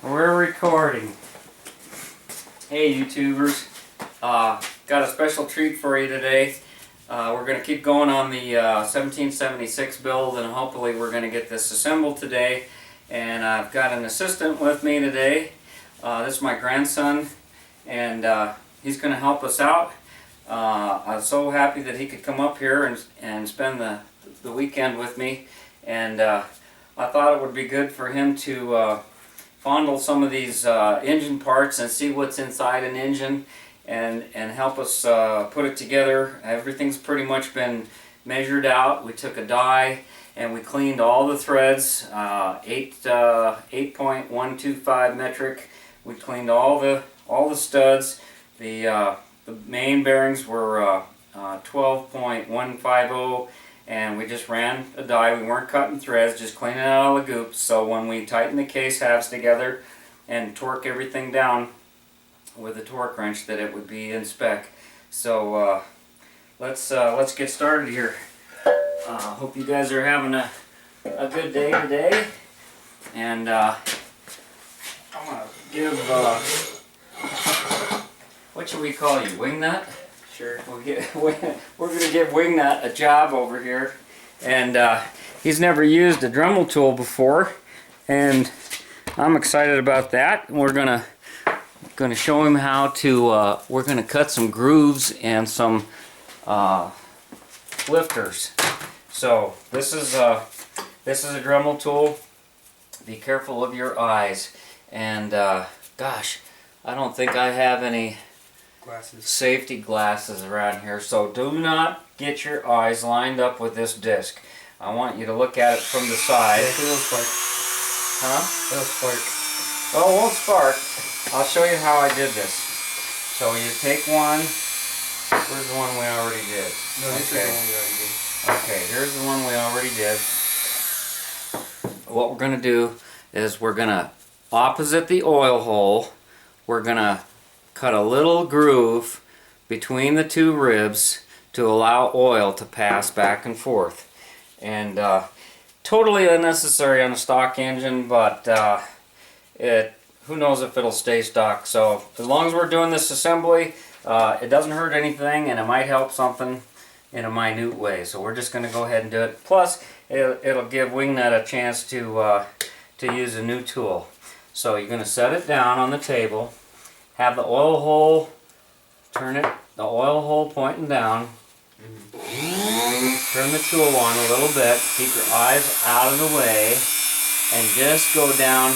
We're recording. Hey YouTubers, got a special treat for you today. We're going to keep going on the 1776 build, and hopefully we're going to get this assembled today. And I've got an assistant with me today. This is my grandson, and he's going to help us out. I was so happy that he could come up here and spend the weekend with me, and I thought it would be good for him to fondle some of these engine parts and see what's inside an engine, and help us put it together. Everything's pretty much been measured out. We took a die and we cleaned all the threads, 8.125 metric. We cleaned all the studs. The main bearings were 12.150, and we just ran a die. We weren't cutting threads, just cleaning out all the goops, so when we tighten the case halves together and torque everything down with a torque wrench, that it would be in spec. So let's get started here. Hope you guys are having a good day today, and I'm gonna give what should we call you, Wingnut? Sure. We're going to give Wingnut a job over here, and he's never used a Dremel tool before, and I'm excited about that. We're going to show him how to. We're going to cut some grooves and some lifters. So this is a Dremel tool. Be careful of your eyes, and gosh, I don't think I have any safety glasses around here, so do not get your eyes lined up with this disc. I want you to look at it from the side. Yeah, it'll spark. Huh? It'll spark. Oh, it won't spark. I'll show you how I did this. So you take one. Where's the one we already did? No, this is the one we already did. Okay, here's the one we already did. What we're going to do is we're going to, opposite the oil hole, we're going to cut a little groove between the two ribs to allow oil to pass back and forth. And totally unnecessary on a stock engine, but who knows if it'll stay stock. So as long as we're doing this assembly, it doesn't hurt anything, and it might help something in a minute way. So we're just going to go ahead and do it. Plus, it'll give Wingnut a chance to use a new tool. So you're going to set it down on the table. Have the oil hole, the oil hole pointing down. Turn the tool on a little bit, keep your eyes out of the way, and just go down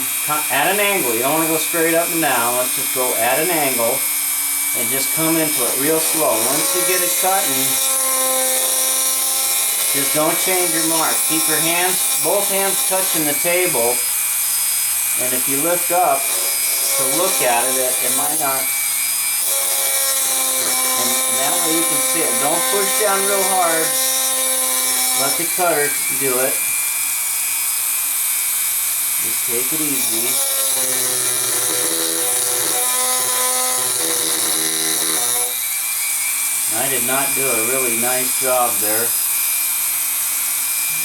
at an angle. You don't want to go straight up and down. Let's just go at an angle and just come into it real slow. Once you get it cutting, just don't change your mark. Keep your hands, both hands touching the table, and if you lift up to look at it, it might not, and that way you can see it. Don't push down real hard. Let the cutter do it. Just take it easy. I did not do a really nice job there,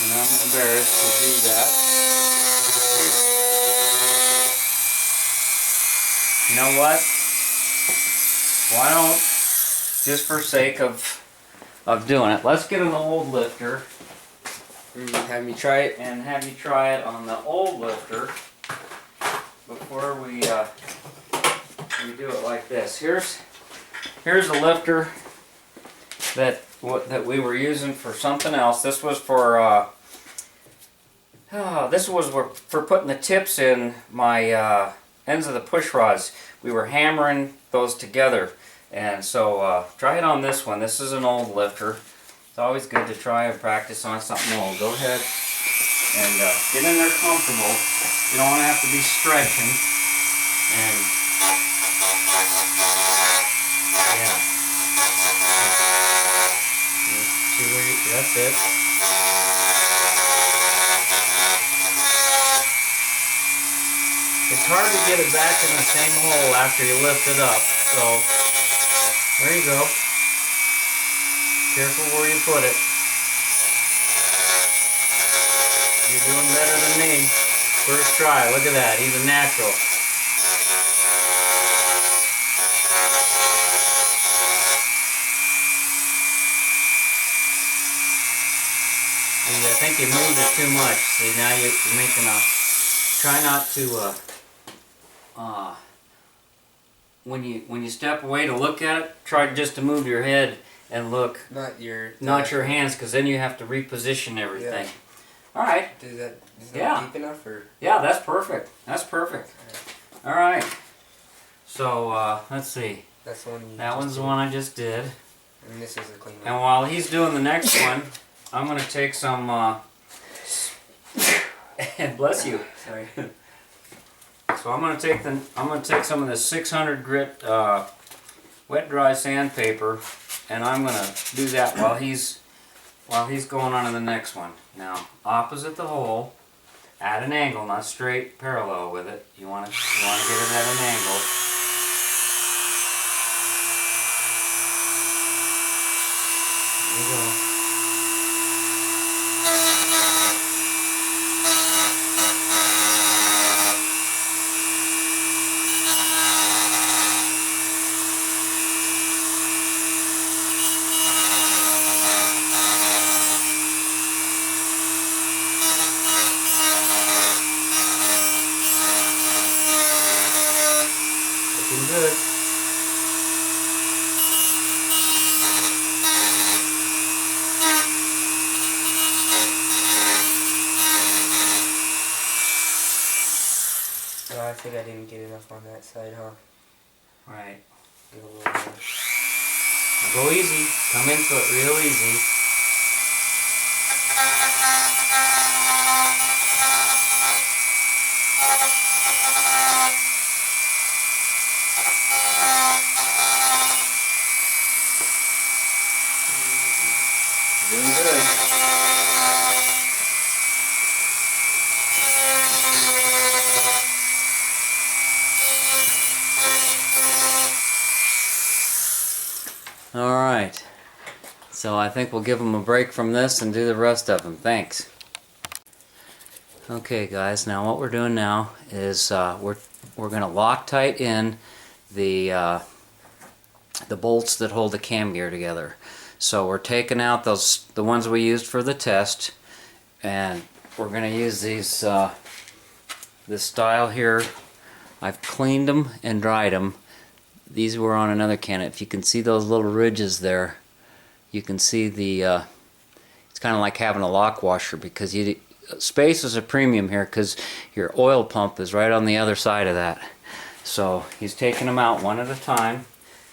and I'm embarrassed to do that. You know what? Why don't, just for sake of doing it, let's get an old lifter. Have me try it. And have you try it on the old lifter before we do it like this. Here's a lifter that we were using for something else. This was for putting the tips in my ends of the push rods. We were hammering those together, and so try it on this one. This is an old lifter. It's always good to try and practice on something old. Go ahead and get in there comfortable. You don't want to have to be stretching. And yeah, see where that's it. It's hard to get it back in the same hole after you lift it up. So there you go. Careful where you put it. You're doing better than me. First try. Look at that. He's a natural. See, I think you moved it too much. See, now you're making a... Try not to, when you step away to look at it, try just to move your head and look. Not your hands, because then you have to reposition everything. Yeah. All right. Is that deep enough, or? Yeah, that's perfect. That's perfect. All right. So let's see. That's the one. That one's the one I just did. And this is a clean one. And while he's doing the next one, I'm gonna take some. And bless you. Sorry. So I'm gonna take some of this 600 grit wet dry sandpaper, and I'm gonna do that while he's going on to the next one. Now, opposite the hole, at an angle, not straight parallel with it. You want to get it at an angle. There you go. Looking good. No, I think I didn't get enough on that side, huh? Right. Give a little more. Now go easy. Come into it real easy. Doing good. All right. So I think we'll give them a break from this and do the rest of them. Thanks. Okay, guys. Now what we're doing now is we're going to Loctite in the bolts that hold the cam gear together. So we're taking out the ones we used for the test, and we're going to use these this style here. I've cleaned them and dried them. These were on another can. If you can see those little ridges there, you can see the it's kind of like having a lock washer, because space is a premium here because your oil pump is right on the other side of that. So he's taking them out one at a time.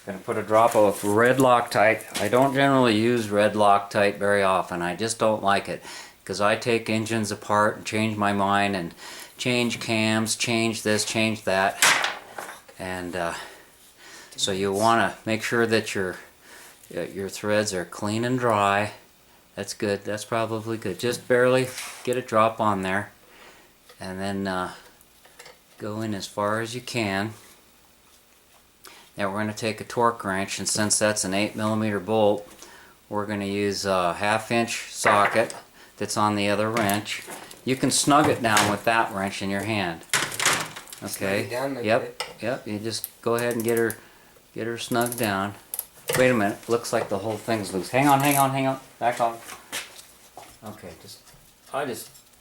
Going to put a drop of red Loctite. I don't generally use red Loctite very often. I just don't like it, because I take engines apart and change my mind and change cams, change this, change that, and so you want to make sure that your threads are clean and dry. That's good. That's probably good. Just barely get a drop on there, and then go in as far as you can. Now we're going to take a torque wrench, and since that's an 8mm bolt, we're going to use a 1/2" socket that's on the other wrench. You can snug it down with that wrench in your hand. Okay. Yep. You just go ahead and get her snugged down. Wait a minute. Looks like the whole thing's loose. Hang on. Back off. Okay.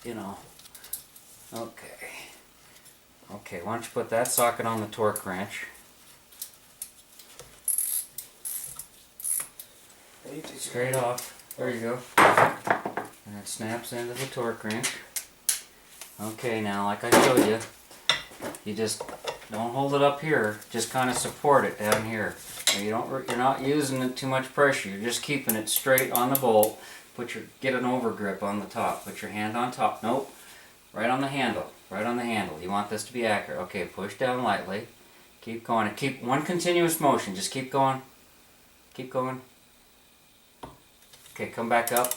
You know. Okay. Okay. Why don't you put that socket on the torque wrench? Straight off. There you go. And it snaps into the torque wrench. Okay, now like I showed you, you just don't hold it up here. Just kind of support it down here. Now you're not using it too much pressure. You're just keeping it straight on the bolt. Get an over grip on the top. Put your hand on top. Nope. Right on the handle. Right on the handle. You want this to be accurate. Okay, push down lightly. Keep going. And keep one continuous motion. Just keep going. Keep going. Okay, come back up.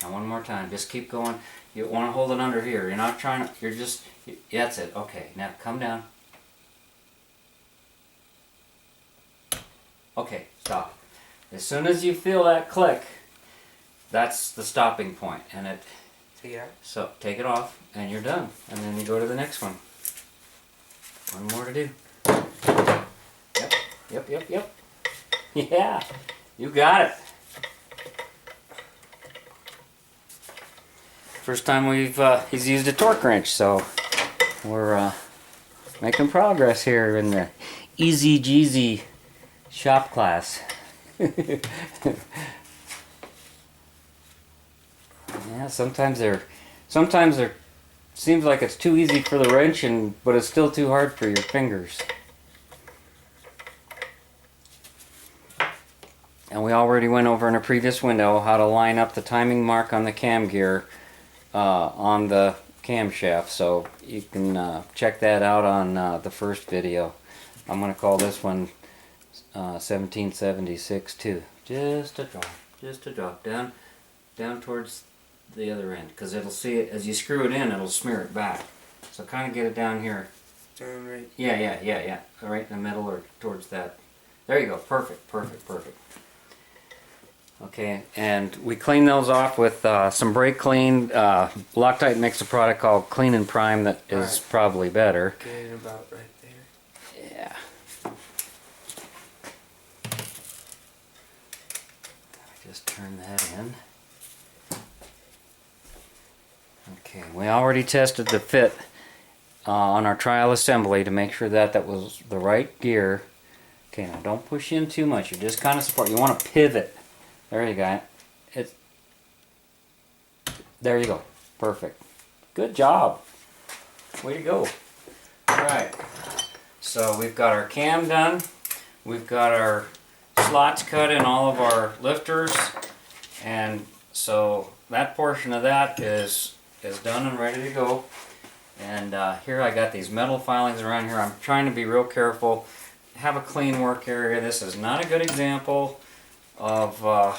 Now one more time. Just keep going. You want to hold it under here. You're not trying to, you're just, that's it. Okay, now come down. Okay, stop. As soon as you feel that click, that's the stopping point. And it, take it out? So take it off and you're done. And then you go to the next one. One more to do. Yep. Yeah, you got it. First time he's used a torque wrench, so we're making progress here in the easy jeezy shop class. Yeah, sometimes seems like it's too easy for the wrench, but it's still too hard for your fingers. And we already went over in a previous window how to line up the timing mark on the cam gear on the camshaft, so you can check that out on the first video. I'm going to call this one 1776 too. Just a drop down towards the other end, because it'll see it as you screw it in, it'll smear it back. So kind of get it down here. Down right. Yeah. Right in the middle or towards that. There you go. Perfect. Okay, and we clean those off with some brake clean. Loctite makes a product called Clean and Prime that is probably better. Get it about right there. Yeah. Just turn that in. Okay, we already tested the fit on our trial assembly to make sure that that was the right gear. Okay, now don't push in too much. You just kind of support. You want to pivot. There you go. There you go. Perfect. Good job. Way to go. Alright. So we've got our cam done. We've got our slots cut in all of our lifters. And so that portion of that is done and ready to go. And here I got these metal filings around here. I'm trying to be real careful. Have a clean work area. This is not a good example of a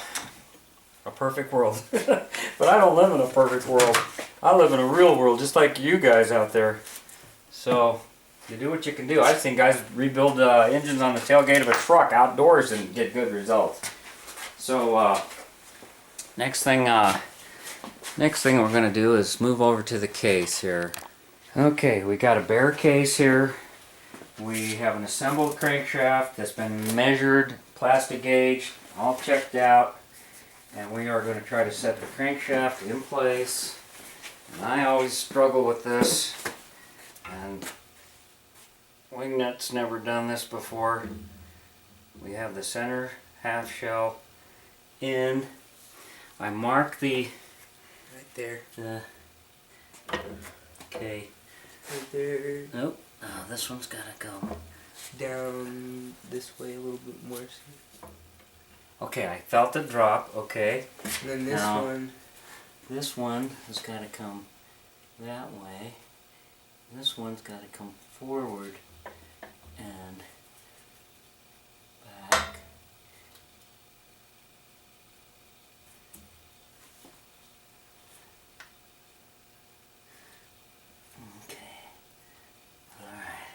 perfect world. But I don't live in a perfect world. I live in a real world just like you guys out there. So you do what you can do. I've seen guys rebuild engines on the tailgate of a truck outdoors and get good results. So next thing we're going to do is move over to the case here. Okay, we got a bare case here. We have an assembled crankshaft that's been measured, plastic gauged, all checked out, and we are going to try to set the crankshaft in place. And I always struggle with this, and Wingnut's never done this before. We have the center half shell in. I mark the Right there. Okay. Right there. Nope. Oh, this one's gotta go down this way a little bit more. Okay, I felt it drop. Okay. And then this now, one. This one has got to come that way. This one's got to come forward and back. Okay. Alright.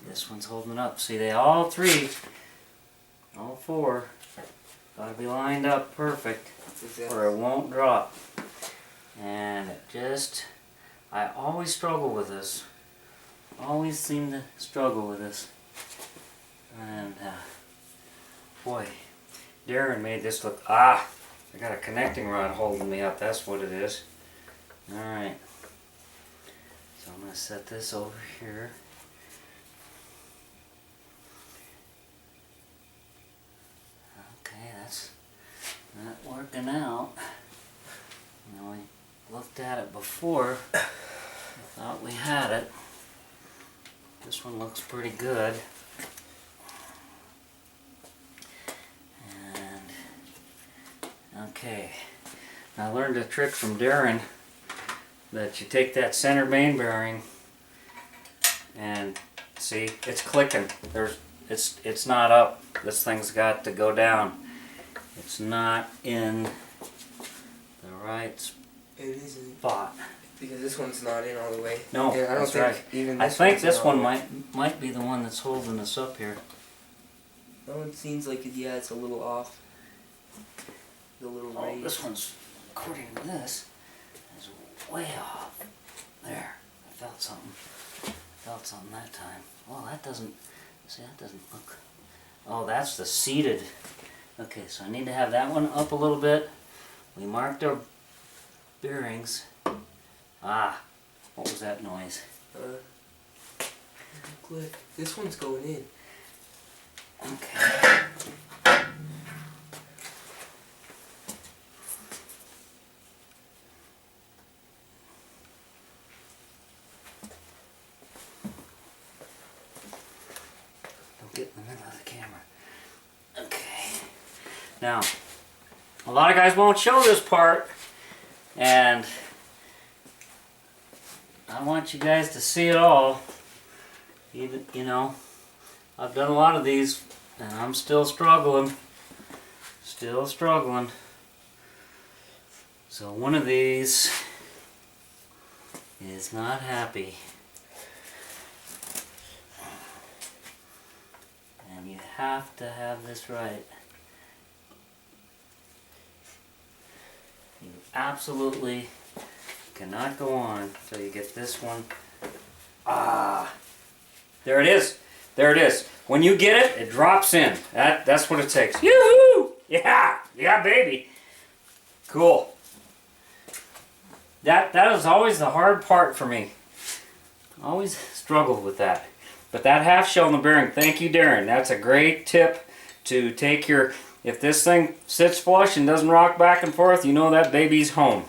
This one's holding up. See, they all four, gotta be lined up perfect, or it won't drop. And it just, I always struggle with this. Always seem to struggle with this. And boy, Darren made this look, I got a connecting rod holding me up, that's what it is. Alright, so I'm going to set this over here. Okay, that's not working out. Now we looked at it before, thought we had it. This one looks pretty good. And okay, I learned a trick from Darren that you take that center main bearing and see, it's clicking. It's not up. This thing's got to go down. It's not in the right spot. Because this one's not in all the way. No, and I don't that's think right. even I this think one's this in all one the way. might be the one that's holding us up here. That one seems like it's a little off. The little raise. This one's, according to this, is way off. There, I felt something. Felt something that time. Well, that doesn't. See, that doesn't look. Oh, that's the seated. Okay, so I need to have that one up a little bit. We marked our bearings. Ah, what was that noise? Click. This one's going in. Okay. Don't get in the middle of the camera. Okay. Now, a lot of guys won't show this part, and I want you guys to see it all. Even, you know, I've done a lot of these, and I'm still struggling. Still struggling. So one of these is not happy. And you have to have this right. You absolutely cannot go on until you get this one. Ah, there it is. There it is. When you get it, it drops in. That's what it takes. Yoo-hoo! Yeah! Yeah, baby. Cool. That is always the hard part for me. Always struggled with that. But that half shell in the bearing, thank you, Darren. That's a great tip to take your, if this thing sits flush and doesn't rock back and forth, you know that baby's home.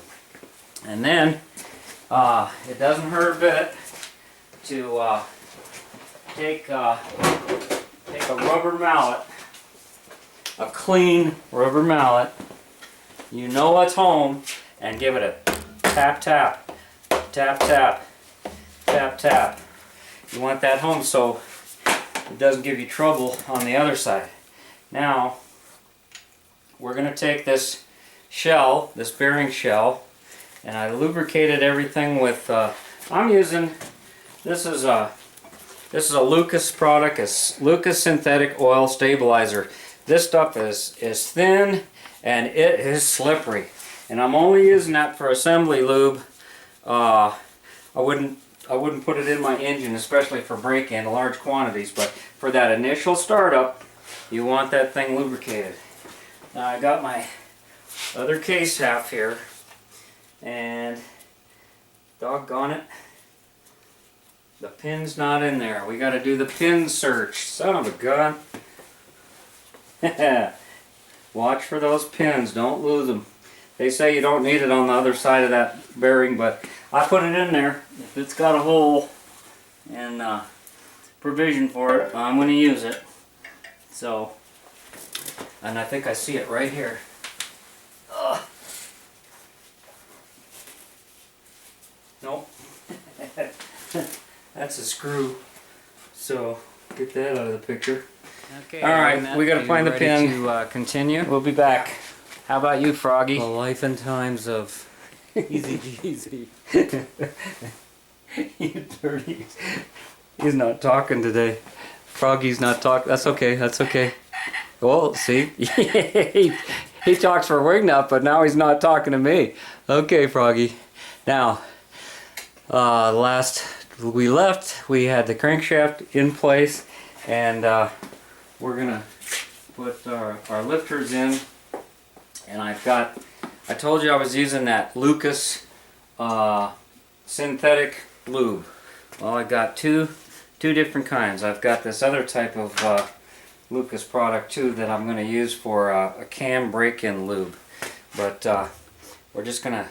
And then, it doesn't hurt a bit to take a rubber mallet, a clean rubber mallet, you know it's home, and give it a tap tap, tap tap, tap tap. You want that home so it doesn't give you trouble on the other side. Now, we're going to take this shell, this bearing shell, and I lubricated everything with, I'm using, this is a Lucas product, it's Lucas Synthetic Oil Stabilizer. This stuff is thin and it is slippery. And I'm only using that for assembly lube. I wouldn't put it in my engine, especially for break-in, large quantities, but for that initial startup, you want that thing lubricated. Now I got my other case half here, and doggone it, the pin's not in there. We got to do the pin search. Son of a gun. Watch for those pins. Don't lose them. They say you don't need it on the other side of that bearing, but I put it in there. If it's got a hole and provision for it, I'm going to use it. So, and I think I see it right here. Ugh. Nope. That's a screw. So, get that out of the picture. Okay. All right, we got to find the pin. To continue. We'll be back. How about you, Froggy? The life and times of Easy Jeezy. You dirty. He's not talking today. Froggy's not talking. That's okay. That's okay. Well, see, he talks for Wingnut, but now he's not talking to me. Okay, Froggy. Now, last we left, we had the crankshaft in place, and we're gonna put our lifters in. And I told you I was using that Lucas synthetic lube. Well, I got two different kinds. I've got this other type of Lucas product too that I'm going to use for a cam break-in lube. But we're just going to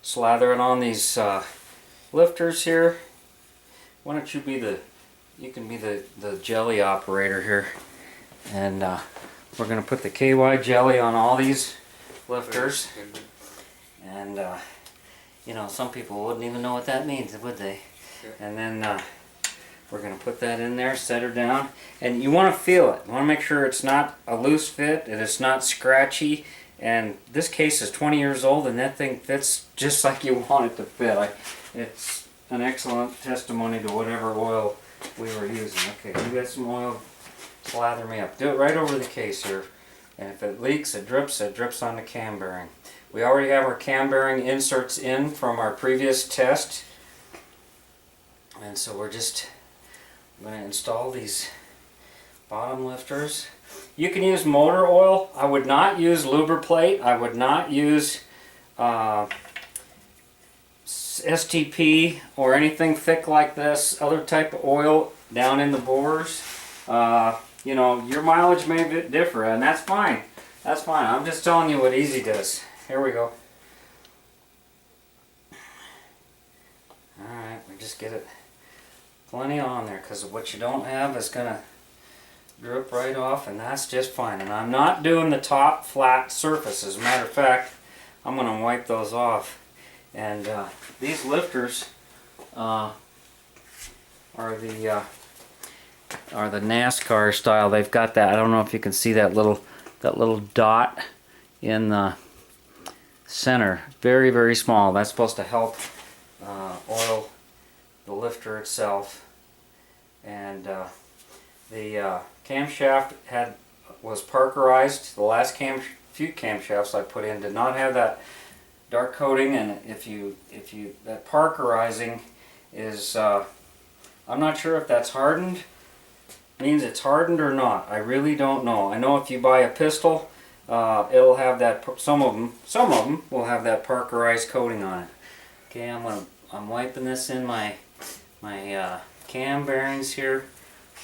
slather it on these lifters here. Why don't you be you can be the jelly operator here. And we're going to put the KY jelly on all these lifters. And you know, some people wouldn't even know what that means, would they? Sure. And then we're going to put that in there, set her down, and you want to feel it. You want to make sure it's not a loose fit and it's not scratchy. And this case is 20 years old, and that thing fits just like you want it to fit. It's an excellent testimony to whatever oil we were using. Okay, you got some oil, slather me up. Do it right over the case here. And if it leaks, it drips on the cam bearing. We already have our cam bearing inserts in from our previous test. And so we're just going to install these bottom lifters. You can use motor oil. I would not use Lubriplate. I would not use STP or anything thick like this, other type of oil down in the bores, you know, your mileage may differ, and that's fine. That's fine. I'm just telling you what easy does. Here we go. Alright, we just get it plenty on there, because what you don't have is going to drip right off, and that's just fine. And I'm not doing the top flat surface. As a matter of fact, I'm going to wipe those off. And these lifters are the NASCAR style. They've got that. I don't know if you can see that little dot in the center. Very, very small. That's supposed to help oil the lifter itself. And the camshaft was Parkerized. The last few camshafts I put in did not have that dark coating, and if you that Parkerizing is I'm not sure if that's hardened, means it's hardened or not. I really don't know. I know if you buy a pistol, it'll have that. Some of them will have that Parkerized coating on it. Okay, I'm wiping this in my cam bearings here.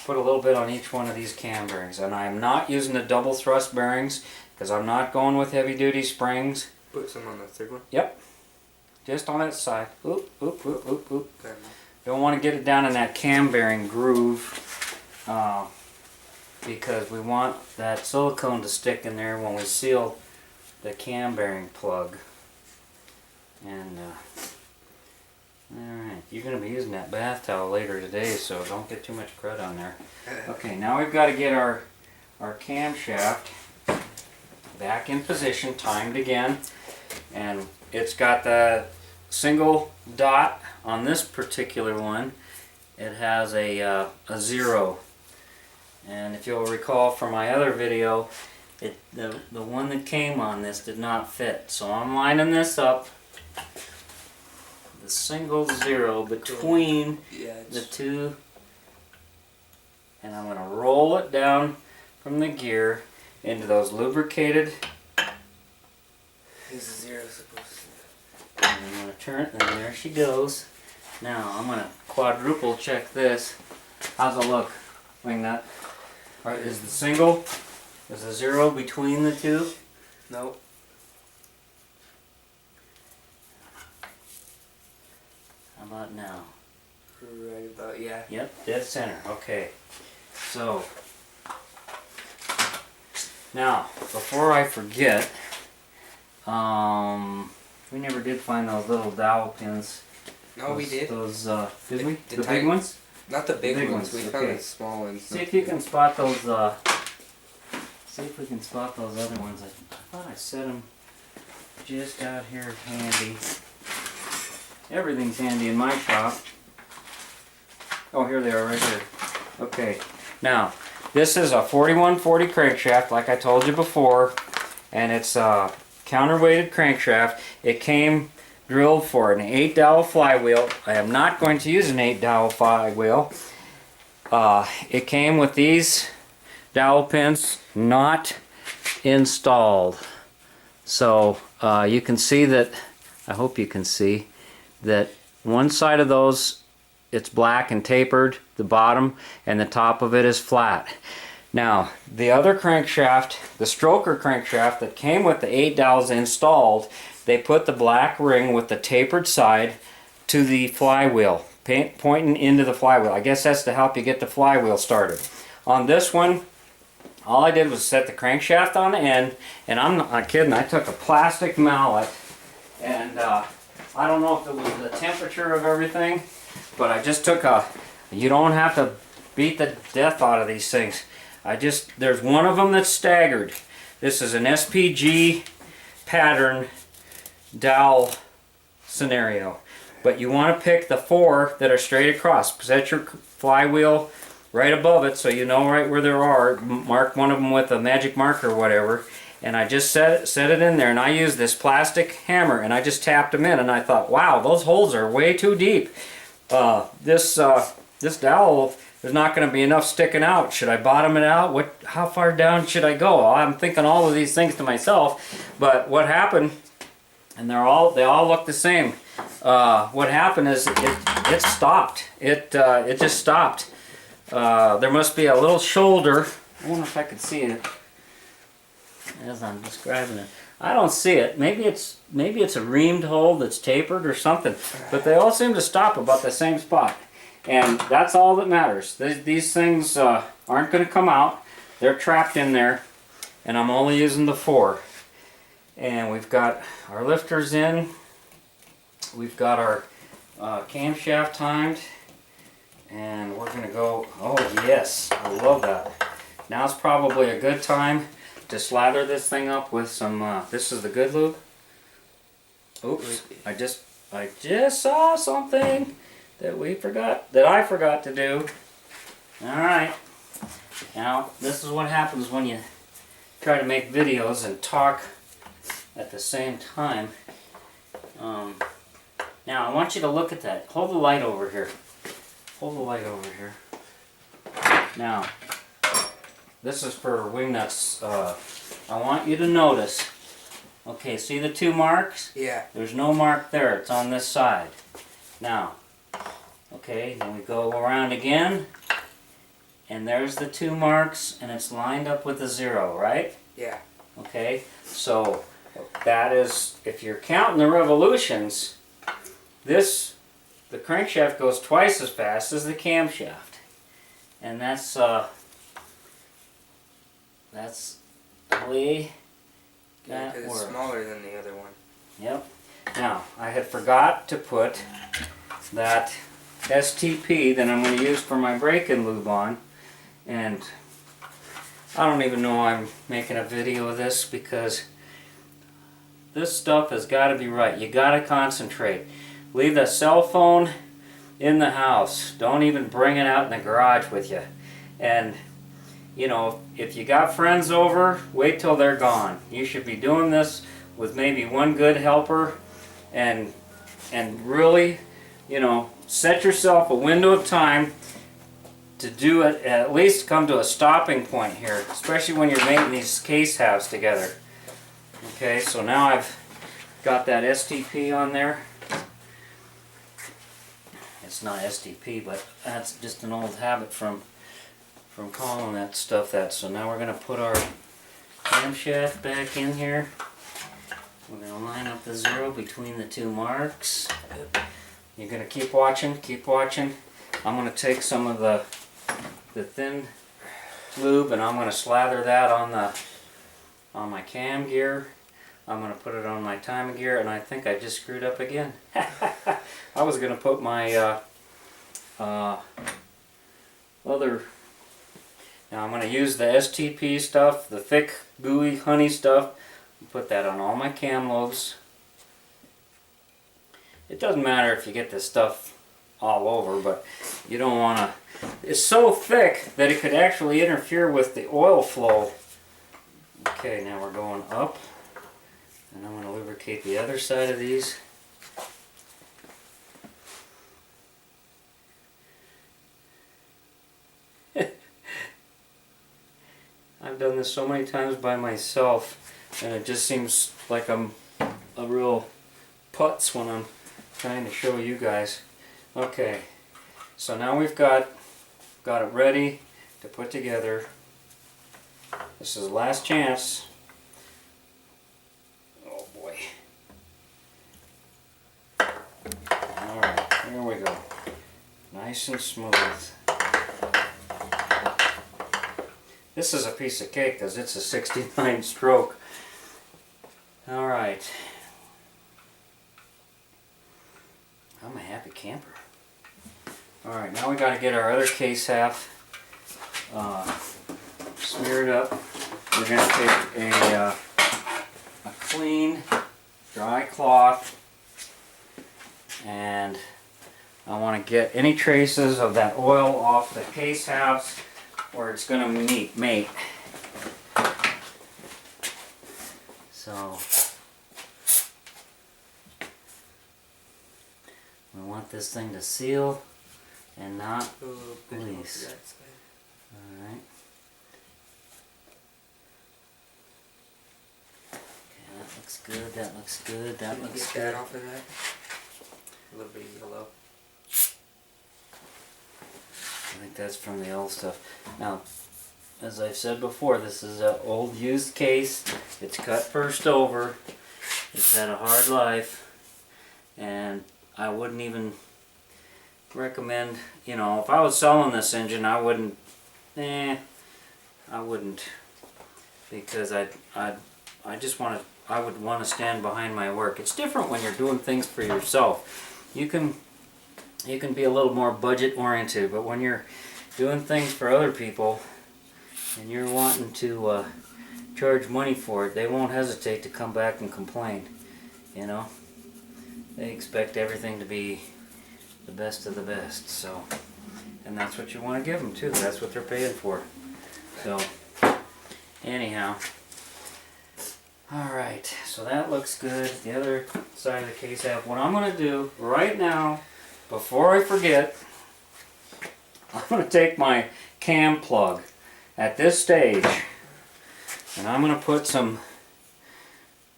Put a little bit on each one of these cam bearings, and I'm not using the double thrust bearings because I'm not going with heavy duty springs. Put some on the third one? Yep. Just on that side. Oop, oop, oop, oop, oop. Okay. Don't want to get it down in that cam bearing groove because we want that silicone to stick in there when we seal the cam bearing plug. And alright, you're going to be using that bath towel later today, so don't get too much crud on there. Okay, now we've got to get our camshaft back in position, timed again. And it's got the single dot on this particular one. It has a 0. And if you'll recall from my other video, the one that came on this did not fit. So I'm lining this up, the single 0 between the two, and I'm going to roll it down from the gear into those lubricated. Is the 0 supposed to? And I'm going to turn it, and there she goes. Now I'm going to quadruple check this. How's it look, Wingnut? Alright, is the 0 between the two? Nope. How about now? Right about, yeah. Yep, dead center. Okay. So, now, before I forget, we never did find those little dowel pins. No, we did. Those, did we? The tight big ones? Not the big ones. We found okay. the small ones. See if you can spot those, see if we can spot those other ones. I thought I set them just out here handy. Everything's handy in my shop. Oh, here they are right here. Okay. Now, this is a 4140 crankshaft, like I told you before, and it's a counterweighted crankshaft. It came drilled for an 8-dowel flywheel. I am not going to use an 8-dowel flywheel. It came with these dowel pins not installed. So you can see that, I hope you can see, that one side of those, it's black and tapered, the bottom, and the top of it is flat. Now, the other crankshaft, the stroker crankshaft that came with the 8 dowels installed, they put the black ring with the tapered side to the flywheel, pointing into the flywheel. I guess that's to help you get the flywheel started. On this one, all I did was set the crankshaft on the end, and I'm not kidding, I took a plastic mallet, and I don't know if it was the temperature of everything, but I just took you don't have to beat the death out of these things. There's one of them that's staggered. This is an SPG pattern dowel scenario. But you want to pick the 4 that are straight across. Set your flywheel right above it so you know right where there are. Mark one of them with a magic marker or whatever. And I just set it in there, and I used this plastic hammer, and I just tapped them in, and I thought, wow, those holes are way too deep. This dowel, there's not going to be enough sticking out. Should I bottom it out? How far down should I go? I'm thinking all of these things to myself, but what happened and they all look the same. What happened is it stopped. It just stopped. There must be a little shoulder. I wonder if I could see it as I'm describing it. I don't see it. Maybe it's a reamed hole that's tapered or something. But they all seem to stop about the same spot, and that's all that matters. These things aren't going to come out. They're trapped in there, and I'm only using the 4. And we've got our lifters in. We've got our camshaft timed, and we're going to go. Oh yes, I love that. Now's probably a good time to slather this thing up with some, this is the good lube. Oops, I just saw something that I forgot to do. Alright, now this is what happens when you try to make videos and talk at the same time. Now I want you to look at that. Hold the light over here. Hold the light over here. Now, this is for wing nuts. I want you to notice. Okay, see the 2 marks? Yeah. There's no mark there. It's on this side. Now, okay, then we go around again, and there's the 2 marks, and it's lined up with the 0, right? Yeah. Okay, so that is, if you're counting the revolutions, the crankshaft goes twice as fast as the camshaft, and that's the way that because works. it's smaller than the other one. Yep. Now, I had forgot to put that STP that I'm going to use for my break-in lube on, and I don't even know I'm making a video of this because this stuff has got to be right. You got to concentrate. Leave the cell phone in the house. Don't even bring it out in the garage with you. And you know, if you got friends over, wait till they're gone. You should be doing this with maybe one good helper, and really, you know, set yourself a window of time to do it, at least come to a stopping point here, especially when you're making these case halves together. Okay, so now I've got that STP on there. It's not STP, but that's just an old habit from calling that stuff that. So now we're going to put our camshaft back in here. We're going to line up the 0 between the 2 marks. You're going to keep watching, keep watching. I'm going to take some of the thin lube and I'm going to slather that on my cam gear. I'm going to put it on my timing gear, and I think I just screwed up again. I was going to put my other. Now I'm going to use the STP stuff, the thick, gooey, honey stuff, and put that on all my cam lobes. It doesn't matter if you get this stuff all over, but you don't want to. It's so thick that it could actually interfere with the oil flow. Okay, now we're going up, and I'm going to lubricate the other side of these. I've done this so many times by myself, and it just seems like I'm a real putz when I'm trying to show you guys. Okay, so now we've got it ready to put together. This is the last chance. Oh boy. Alright, here we go. Nice and smooth. This is a piece of cake because it's a 69 stroke. Alright. I'm a happy camper. Alright, now we got to get our other case half smeared up. We're going to take a clean, dry cloth, and I want to get any traces of that oil off the case halves where it's going to mate. So we want this thing to seal and not release. Alright. Okay, that looks good, that looks good, that looks Get good. that off of that. A little bit of yellow. I think that's from the old stuff. Now, as I've said before, this is an old used case. It's cut first over. It's had a hard life. And I wouldn't even recommend, you know, if I was selling this engine, I wouldn't, I wouldn't. Because I would want to stand behind my work. It's different when you're doing things for yourself. You can be a little more budget oriented, but when you're doing things for other people and you're wanting to charge money for it, they won't hesitate to come back and complain. You know, they expect everything to be the best of the best. So, and that's what you want to give them too. That's what they're paying for. So, anyhow. Alright, so that looks good. The other side of the case half. What I'm going to do right now, before I forget, I'm going to take my cam plug at this stage and I'm going to put some,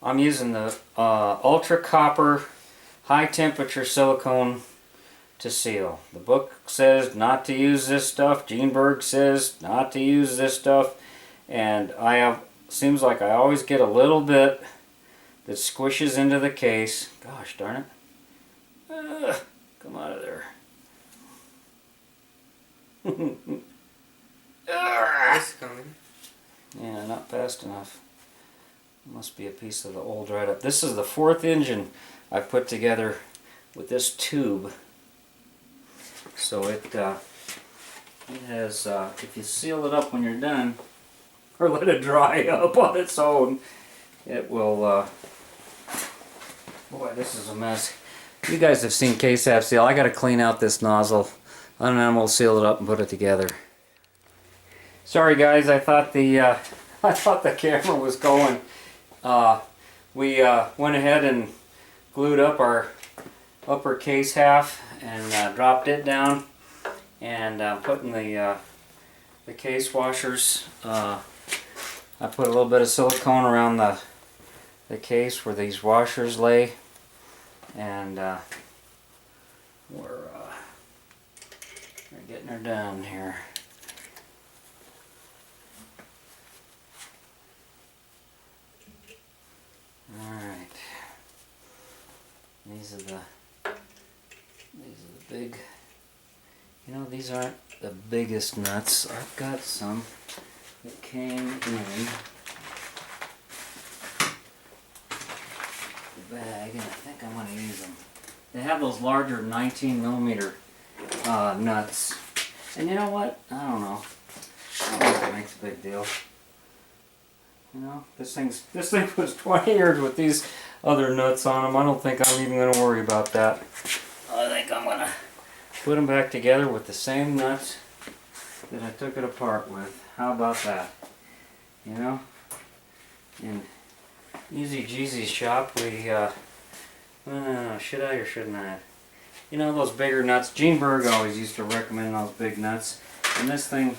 I'm using the ultra copper high temperature silicone to seal. The book says not to use this stuff. Gene Berg says not to use this stuff, and seems like I always get a little bit that squishes into the case. Gosh darn it. Come out of there. It's coming. Yeah, not fast enough. Must be a piece of the old write-up. This is the 4th engine I've put together with this tube. So it has, if you seal it up when you're done, or let it dry up on its own, it will, boy, this is a mess. You guys have seen case half seal. I got to clean out this nozzle, and then we'll seal it up and put it together. Sorry guys, I thought the camera was going. We went ahead and glued up our upper case half and dropped it down, and putting the case washers. I put a little bit of silicone around the case where these washers lay, and we're getting her done here. Alright, these are the big, you know, these aren't the biggest nuts. I've got some that came in the bag, and I think I'm going to use them. They have those larger 19mm nuts, and you know what? I don't know. I don't think it makes a big deal. You know, this thing was 20 years with these other nuts on them. I don't think I'm even going to worry about that. I think I'm going to put them back together with the same nuts that I took it apart with. How about that? You know? In Easy Jeezy's shop, we, should I or shouldn't I? You know those bigger nuts? Gene Berg always used to recommend those big nuts. And this thing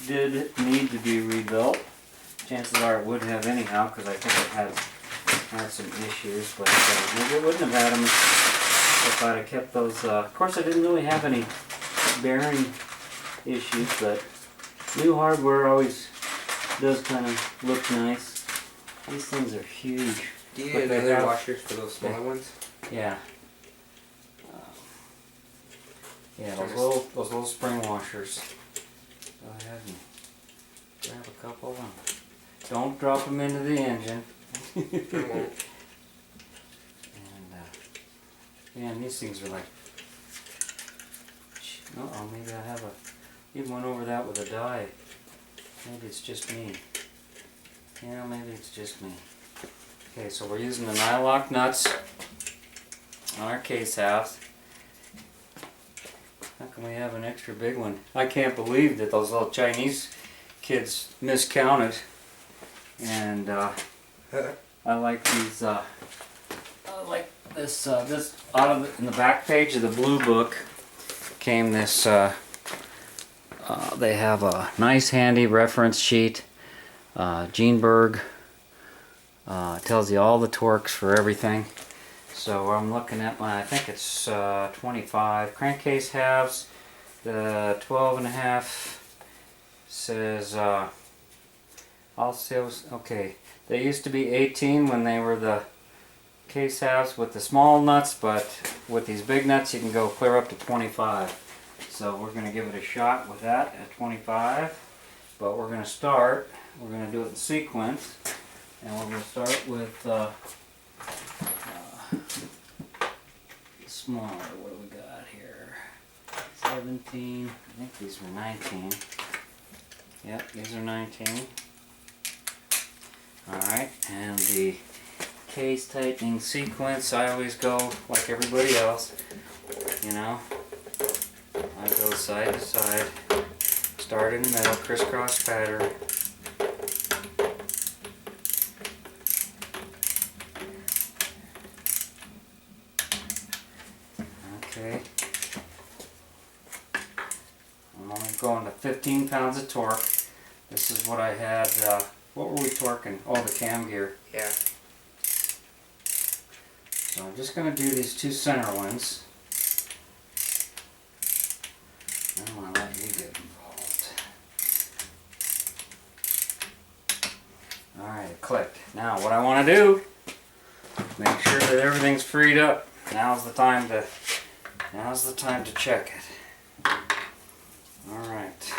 did need to be rebuilt. Chances are it would have anyhow, because I think it had some issues, but maybe it wouldn't have had them if I'd have kept those. Of course, I didn't really have any bearing issues, but new hardware always does kind of look nice. These things are huge. Do you get other washers for those smaller ones? Yeah. Yeah, those little spring washers. Go ahead and grab a couple of them. Don't drop them into the engine. I won't. And man, these things are like. Uh-oh, maybe I have even went over that with a die. Maybe it's just me. Yeah, maybe it's just me. Okay, so we're using the Nylock nuts on our case halves. How can we have an extra big one? I can't believe that those little Chinese kids miscounted. And I like these. I like this. This in the back page of the blue book came this. They have a nice, handy reference sheet. Gene Berg It tells you all the torques for everything. So I'm looking at my, I think it's 25 crankcase halves. The 12.5 says all sales. Okay, they used to be 18 when they were the case halves with the small nuts, but with these big nuts you can go clear up to 25. So we're going to give it a shot with that at 25. But we're going to start. We're going to do it in sequence, and we're going to start with smaller. What do we got here? 17. I think these were 19. Yep, these are 19. Alright, and the case tightening sequence, I always go like everybody else. You know, I go side to side. Start in the middle, crisscross pattern. Okay. I'm only going to 15 pounds of torque. This is what I had, what were we torquing? Oh, the cam gear. Yeah. So I'm just going to do these two center ones. I don't want to let you get involved. Alright, it clicked. Now what I want to do, make sure that everything's freed up. Now's the time to check it. Alright.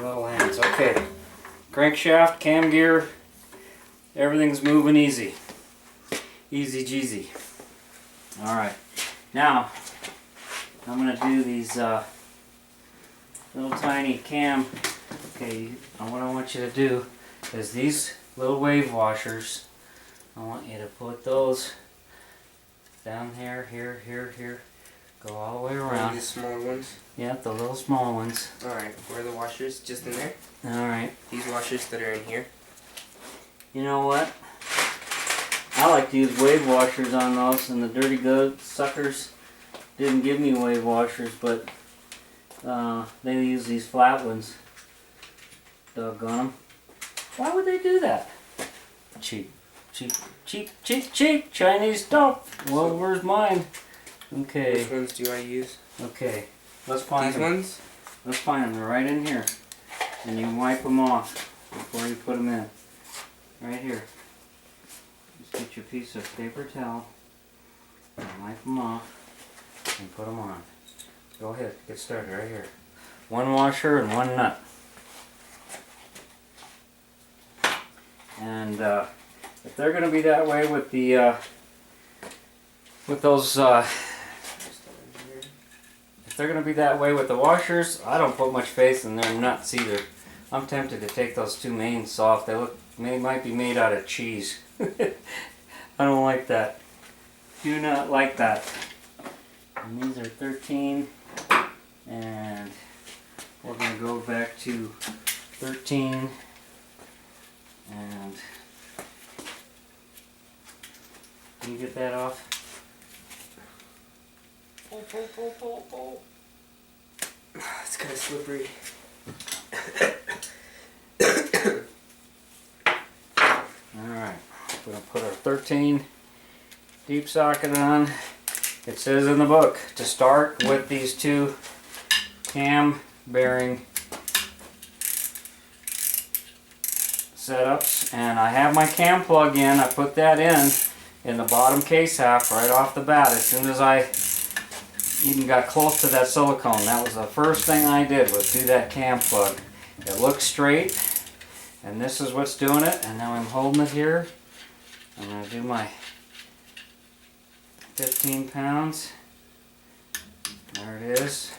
Little hands. Okay. Crankshaft, cam gear, everything's moving easy. Easy jeezy. Alright. Now, I'm going to do these little tiny cam. Okay, what I want you to do is these little wave washers, I want you to put those down here, here, go all the way around. These small ones? Yeah, the little small ones. Alright, where are the washers? Just in there? Alright. These washers that are in here? You know what? I like to use wave washers on those, and the dirty good suckers didn't give me wave washers, but they use these flat ones. Doggone them. Why would they do that? Cheap. Chinese stuff. Well, where's mine? Okay. Which ones do I use? Okay. Let's find These them. ones? Let's find them. They're right in here. And you wipe them off before you put them in. Right here. Just get your piece of paper towel and wipe them off and put them on. Go ahead. Get started right here. One washer and one nut. And if they're going to be that way with the with those if they're going to be that way with the washers, I don't put much faith in their nuts either. I'm tempted to take those two mains off. They might be made out of cheese. I don't like that. Do not like that. And these are 13, and we're going to go back to 13. And can you get that off? Pull. It's kind of slippery. Alright, we're going to put our 13 deep socket on. It says in the book to start with these two cam bearing setups, and I have my cam plug in. I put that in the bottom case half right off the bat as soon as I even got close to that silicone. That was the first thing I did, was do that cam plug. It looks straight, and this is what's doing it. And now I'm holding it here. I'm going to do my 15 pounds. There it is.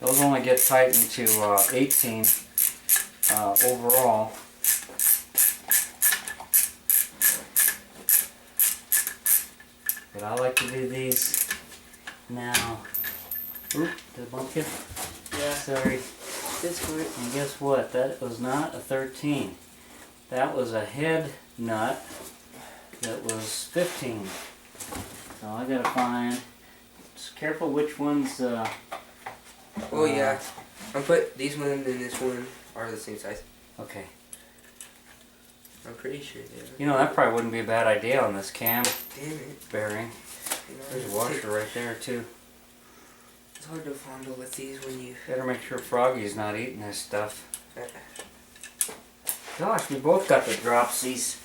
Those only get tightened to 18 overall. But I like to do these now. Oop, did I bump you? Yeah. Sorry. This one. And guess what? That was not a 13. That was a head nut that was 15. So I gotta find, just careful which ones Oh yeah. I put these one and this one are the same size. Okay. I'm pretty sure they are. You know, that probably wouldn't be a bad idea on this cam Damn it. bearing. There's a washer right there too. It's hard to fondle with these when you... Better make sure Froggy's not eating this stuff. Gosh, we both got the dropsies.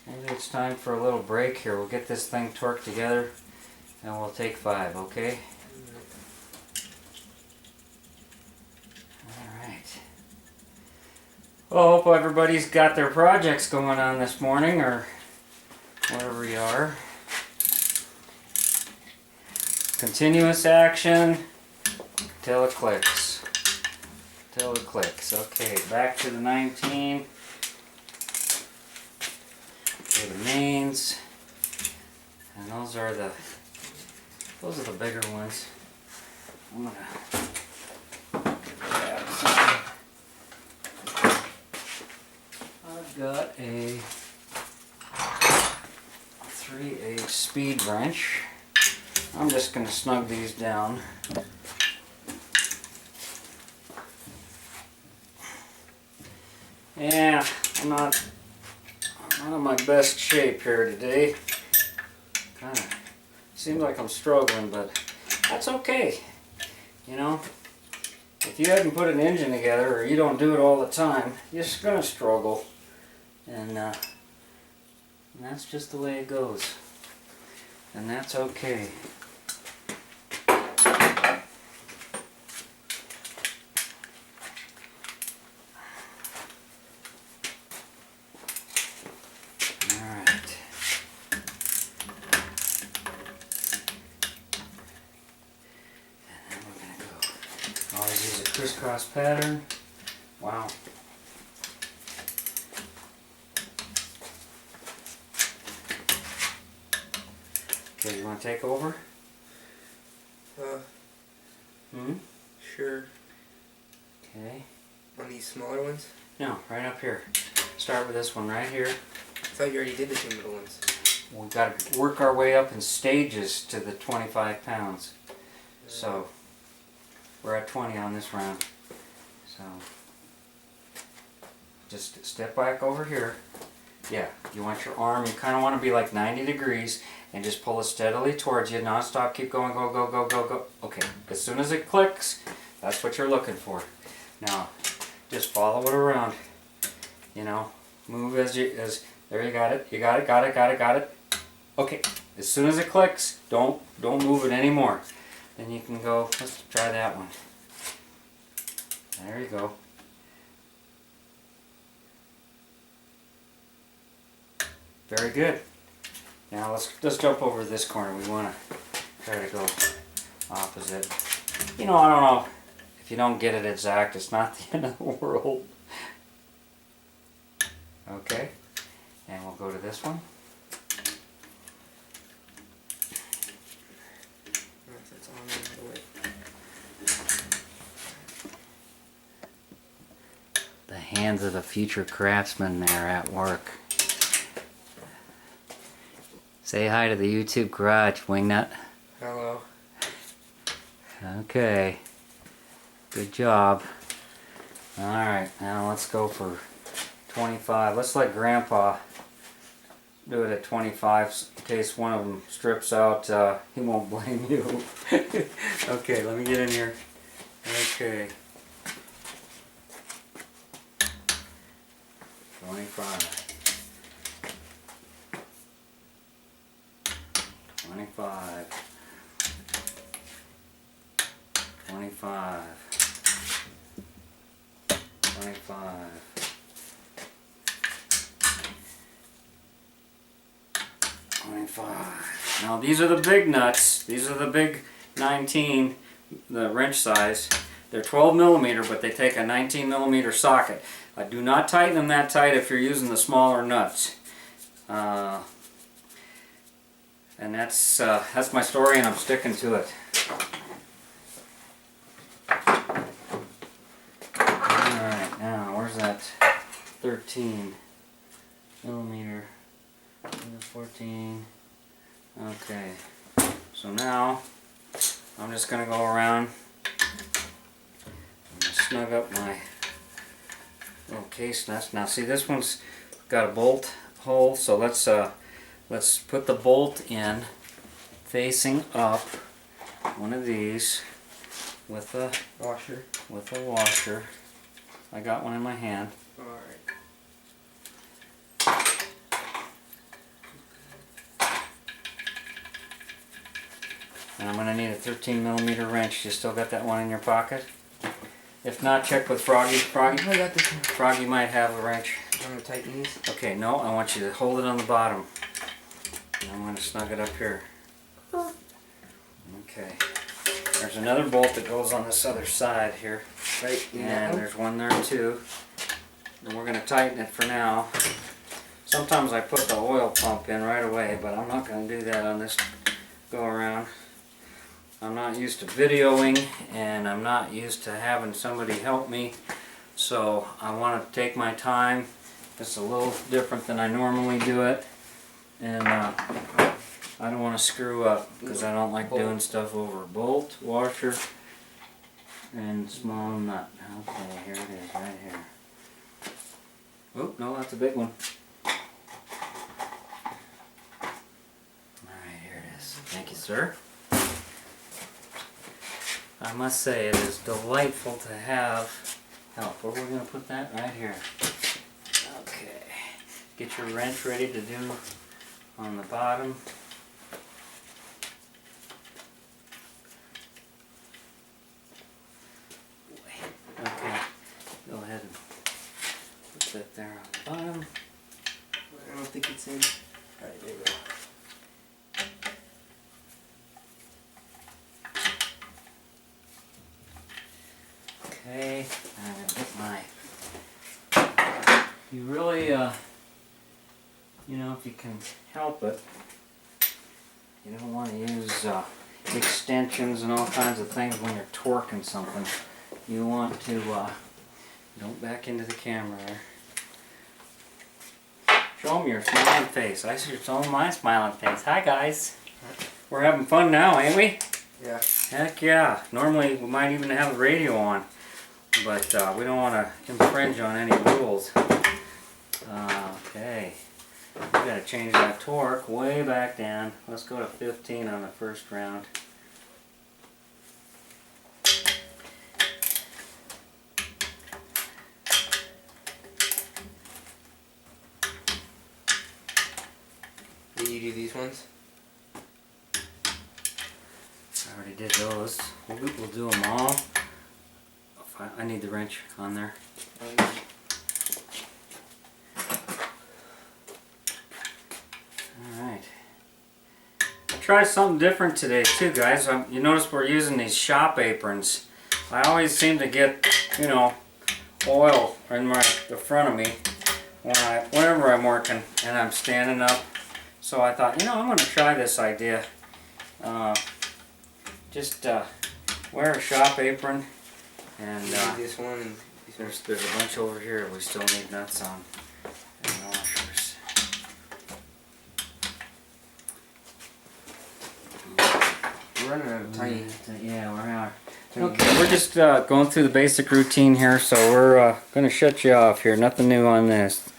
Maybe it's time for a little break here. We'll get this thing torqued together and we'll take 5, okay? Alright. Well, hope everybody's got their projects going on this morning or wherever you are. Continuous action till it clicks. Till it clicks. Okay, back to the 19. Okay, the mains. And those are the bigger ones. I'm gonna grab some. I've got a 3/8 speed wrench. I'm just going to snug these down. Yeah, I'm not in my best shape here today. Kind of seems like I'm struggling, but that's okay. You know, if you hadn't put an engine together or you don't do it all the time, you're just going to struggle. And that's just the way it goes. And that's okay. Always use a crisscross pattern. Wow. Okay, you want to take over? Sure. Okay. On these smaller ones? No, right up here. Start with this one right here. I thought you already did the two middle ones. We've got to work our way up in stages to the 25 pounds. So, we're at 20 on this round. So, just step back over here. Yeah, you want your arm, you kind of want to be like 90 degrees and just pull it steadily towards you, non-stop, keep going, go, go, go, go, go. Okay, as soon as it clicks, that's what you're looking for. Now, just follow it around. You know, move there you got it, got it. Okay, as soon as it clicks, don't move it anymore. Then you can go, let's try that one. There you go. Very good. Now let's jump over this corner. We want to try to go opposite. You know, I don't know if you don't get it exact. It's not the end of the world. Okay, and we'll go to this one. The hands of a future craftsman there at work. Say hi to the YouTube garage, Wingnut. Hello. Okay. Good job. Alright, now let's go for 25. Let's let Grandpa do it at 25 in case one of them strips out. He won't blame you. Okay, let me get in here. Okay. 25. 25. 25. 25. 25. Now these are the big nuts. These are the big 19, the wrench size. They're 12 millimeter, but they take a 19 millimeter socket. Do not tighten them that tight if you're using the smaller nuts. And that's my story, and I'm sticking to it. Alright, now where's that 13 millimeter? 14. Okay, so now I'm just going to go around and snug up my little case nuts. Now see, this one's got a bolt hole, so let's put the bolt in facing up one of these with a washer. I got one in my hand. Alright. And I'm going to need a 13mm wrench. You still got that one in your pocket? If not, check with Froggy. I got this one. Froggy might have a wrench. I'm going to tighten these. Okay, no, I want you to hold it on the bottom. And I'm going to snug it up here. Okay. There's another bolt that goes on this other side here. Right. And there's one there too. And we're going to tighten it for now. Sometimes I put the oil pump in right away, but I'm not going to do that on this go around. I'm not used to videoing, and I'm not used to having somebody help me, so I want to take my time. It's a little different than I normally do it, and I don't want to screw up because I don't like doing stuff over. Bolt, washer, and small nut. Okay, here it is right here. Oh, no, that's a big one. Alright, here it is. Thank you, sir. I must say, it is delightful to have help. Where are we going to put that? Right here. Okay. Get your wrench ready to do on the bottom. Okay. Go ahead and put that there on the bottom. I don't think it's in. Alright, there we go. Okay, I'm going to get my, you really, you know, if you can help it, you don't want to use extensions and all kinds of things when you're torquing something. You want to, don't back into the camera there. Show them your smiling face. I should show them my smiling face. Hi guys. We're having fun now, ain't we? Yeah. Heck yeah. Normally we might even have the radio on. But we don't want to infringe on any rules. Okay. We got to change that torque way back down. Let's go to 15 on the first round. Did you do these ones? I already did those. We'll do them all. I need the wrench on there. Alright. I tried something different today too, guys. You notice we're using these shop aprons. I always seem to get, you know, oil in the front of me whenever I'm working and I'm standing up. So I thought, you know, I'm going to try this idea. Just wear a shop apron. And this one and there's a bunch over here we still need nuts on and washers. we're running out of time. Yeah, we are. Okay, we're just going through the basic routine here, so we're going to shut you off here. Nothing new on this.